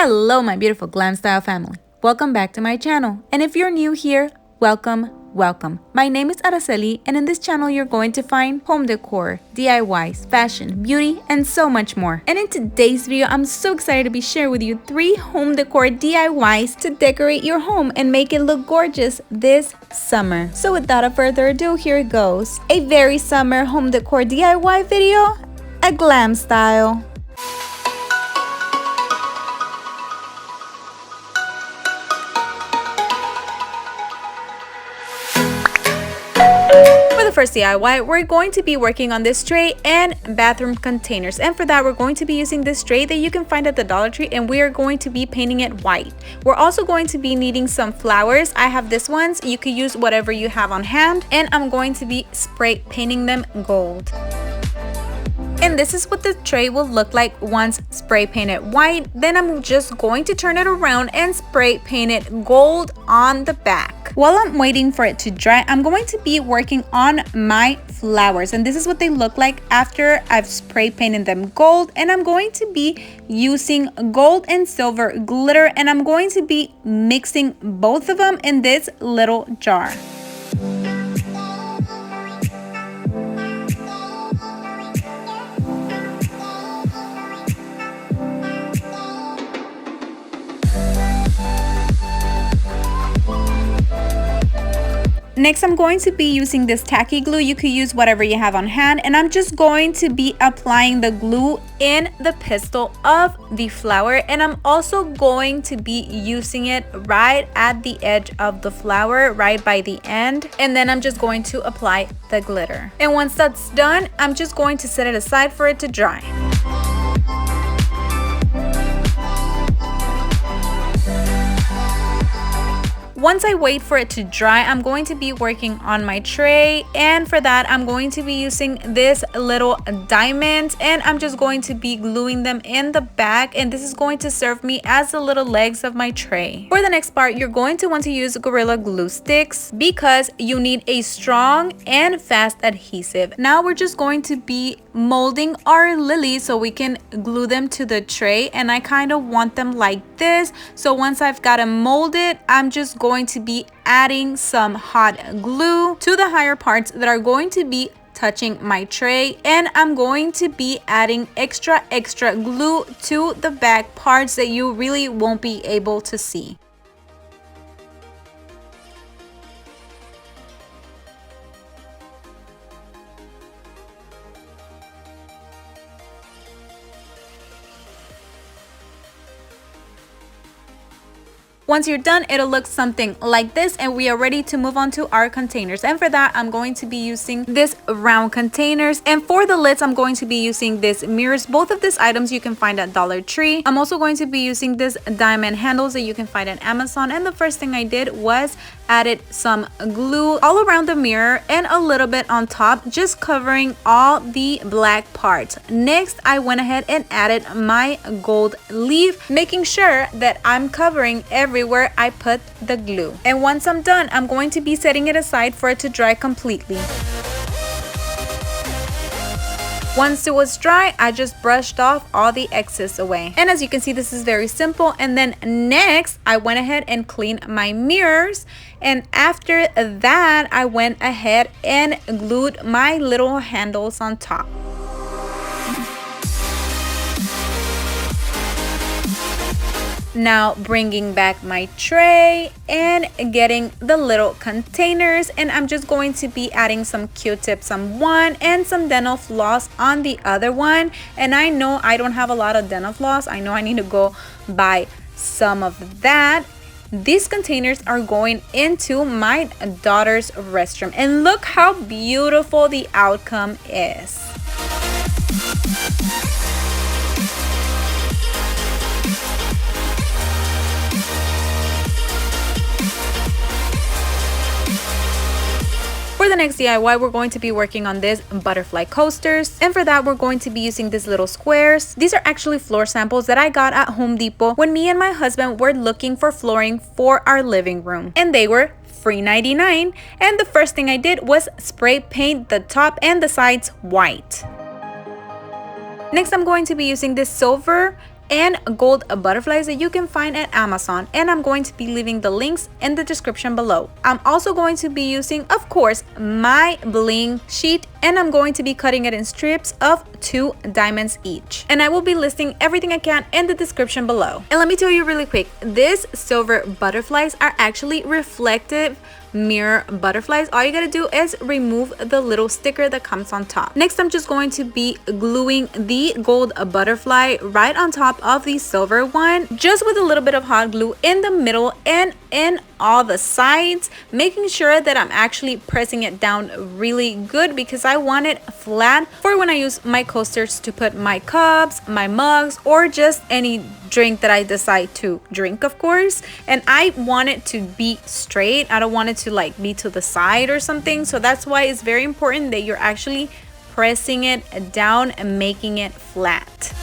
Hello my beautiful glam style family. Welcome back to my channel. And if you're new here, welcome. My name is Araceli, and in this channel you're going to find home decor, DIYs, fashion, beauty, and so much more. And in today's video, I'm so excited to be sharing with you 3 home decor DIYs to decorate your home and make it look gorgeous this summer. So without further ado, here it goes. A very summer home decor DIY video, a glam style. For the first DIY, we're going to be working on this tray and bathroom containers, and for that we're going to be using this tray that you can find at the Dollar Tree, and we are going to be painting it white. We're also going to be needing some flowers. I have this ones. You could use whatever you have on hand, and I'm going to be spray painting them gold. And this is what the tray will look like once spray painted white. Then I'm just going to turn it around and spray paint it gold on the back. While I'm waiting for it to dry, I'm going to be working on my flowers, and this is what they look like after I've spray painted them gold. And I'm going to be using gold and silver glitter, and I'm going to be mixing both of them in this little jar. Next, I'm going to be using this tacky glue. You could use whatever you have on hand, and I'm just going to be applying the glue in the pistil of the flower, and I'm also going to be using it right at the edge of the flower, right by the end, and then I'm just going to apply the glitter. And once that's done, I'm just going to set it aside for it to dry. Once I wait for it to dry, I'm going to be working on my tray, and for that I'm going to be using this little diamond, and I'm just going to be gluing them in the back, and this is going to serve me as the little legs of my tray. For the next part, you're going to want to use Gorilla Glue sticks because you need a strong and fast adhesive. Now we're just going to be molding our lilies so we can glue them to the tray, and I kind of want them like this. So once I've got them molded, I'm just going to be adding some hot glue to the higher parts that are going to be touching my tray, and I'm going to be adding extra glue to the back parts that you really won't be able to see. Once you're done, it'll look something like this, and we are ready to move on to our containers. And for that, I'm going to be using this round containers, and for the lids, I'm going to be using these mirrors. Both of these items you can find at Dollar Tree. I'm also going to be using this diamond handles that you can find at Amazon, and the first thing I did was added some glue all around the mirror and a little bit on top, just covering all the black parts. Next, I went ahead and added my gold leaf, making sure that I'm covering everywhere I put the glue. And once I'm done, I'm going to be setting it aside for it to dry completely. Once it was dry, I just brushed off all the excess away. And as you can see, this is very simple. And then next, I went ahead and cleaned my mirrors. And after that, I went ahead and glued my little handles on top. Now bringing back my tray and getting the little containers, and I'm just going to be adding some Q-tips on one and some dental floss on the other one. And I know I don't have a lot of dental floss. I know I need to go buy some of that. These containers are going into my daughter's restroom, and look how beautiful the outcome is. For the next DIY, we're going to be working on this butterfly coasters, and for that we're going to be using these little squares. These are actually floor samples that I got at Home Depot when me and my husband were looking for flooring for our living room, and they were $3.99. And the first thing I did was spray paint the top and the sides white. Next, I'm going to be using this silver and gold butterflies that you can find at Amazon, and I'm going to be leaving the links in the description below. I'm also going to be using, of course, my bling sheet, and I'm going to be cutting it in strips of 2 diamonds each. And I will be listing everything I can in the description below. And let me tell you really quick, these silver butterflies are actually reflective mirror butterflies. All you gotta do is remove the little sticker that comes on top. Next, I'm just going to be gluing the gold butterfly right on top of the silver one, just with a little bit of hot glue in the middle and in all the sides, making sure that I'm actually pressing it down really good because I want it flat for when I use my coasters to put my cups, my mugs, or just any drink that I decide to drink, of course. And I want it to be straight. I don't want it to like be to the side or something. So that's why it's very important that you're actually pressing it down and making it flat.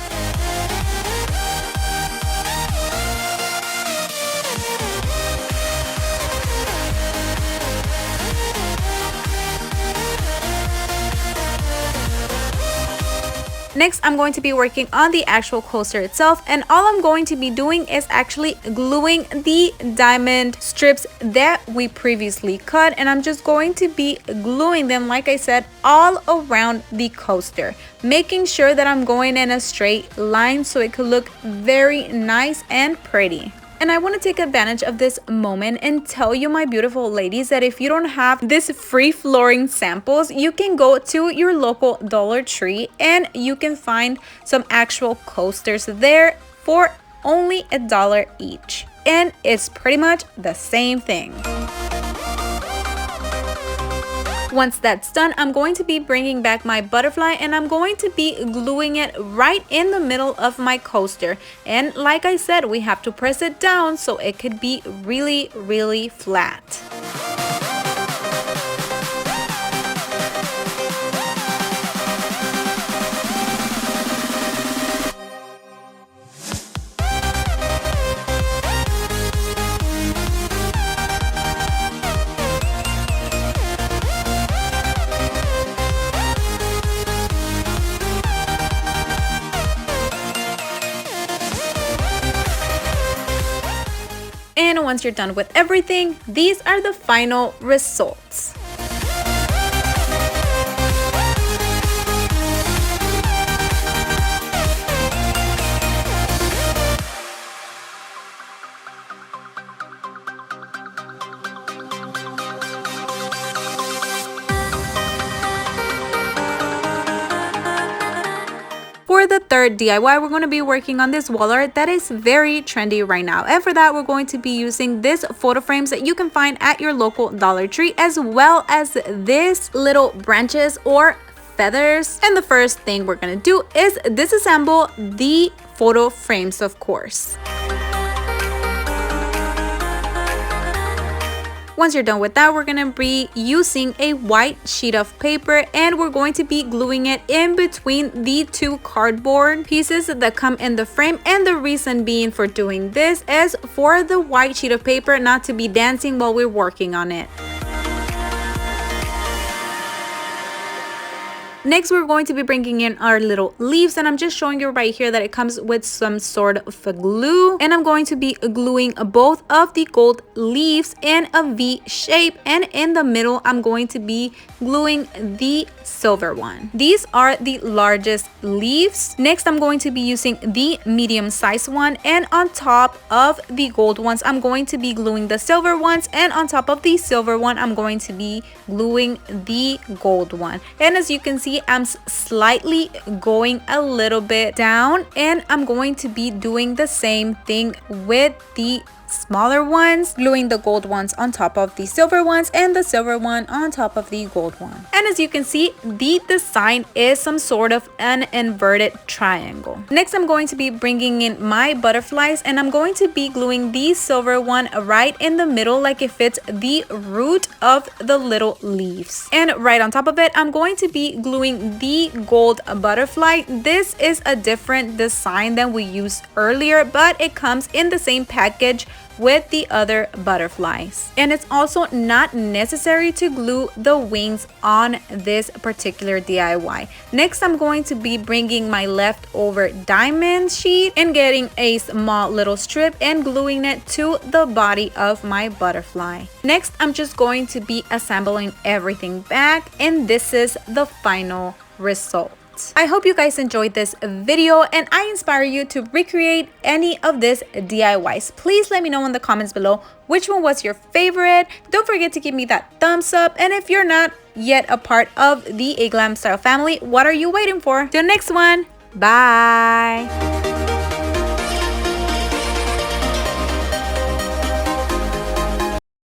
Next, I'm going to be working on the actual coaster itself, and all I'm going to be doing is actually gluing the diamond strips that we previously cut, and I'm just going to be gluing them, like I said, all around the coaster, making sure that I'm going in a straight line so it could look very nice and pretty. And I want to take advantage of this moment and tell you, my beautiful ladies, that if you don't have this free flooring samples, you can go to your local Dollar Tree and you can find some actual coasters there for only $1 each. And it's pretty much the same thing. Once that's done, I'm going to be bringing back my butterfly and I'm going to be gluing it right in the middle of my coaster. And like I said, we have to press it down so it could be really, really flat. And once you're done with everything, these are the final results. For the third DIY, we're going to be working on this wall art that is very trendy right now. And for that, we're going to be using this photo frames that you can find at your local Dollar Tree, as well as this little branches or feathers. And the first thing we're going to do is disassemble the photo frames, of course. Once you're done with that, we're going to be using a white sheet of paper and we're going to be gluing it in between the 2 cardboard pieces that come in the frame. And the reason being for doing this is for the white sheet of paper not to be dancing while we're working on it. Next, we're going to be bringing in our little leaves, and I'm just showing you right here that it comes with some sort of glue, and I'm going to be gluing both of the gold leaves in a V shape, and in the middle I'm going to be gluing the silver one. These are the largest leaves. Next, I'm going to be using the medium size one, and on top of the gold ones I'm going to be gluing the silver ones, and on top of the silver one I'm going to be gluing the gold one. And as you can see, I'm slightly going a little bit down, and I'm going to be doing the same thing with the smaller ones, gluing the gold ones on top of the silver ones and the silver one on top of the gold one. And as you can see, the design is some sort of an inverted triangle. Next, I'm going to be bringing in my butterflies, and I'm going to be gluing the silver one right in the middle like it fits the root of the little leaves. And right on top of it, I'm going to be gluing the gold butterfly. This is a different design than we used earlier, but it comes in the same package with the other butterflies. And it's also not necessary to glue the wings on this particular DIY. Next, I'm going to be bringing my leftover diamond sheet and getting a small little strip and gluing it to the body of my butterfly. Next, I'm just going to be assembling everything back, and this is the final result. I hope you guys enjoyed this video and I inspire you to recreate any of these DIYs. Please let me know in the comments below which one was your favorite. Don't forget to give me that thumbs up, and if you're not yet a part of the A Glam Style family, what are you waiting for? Till next one, bye!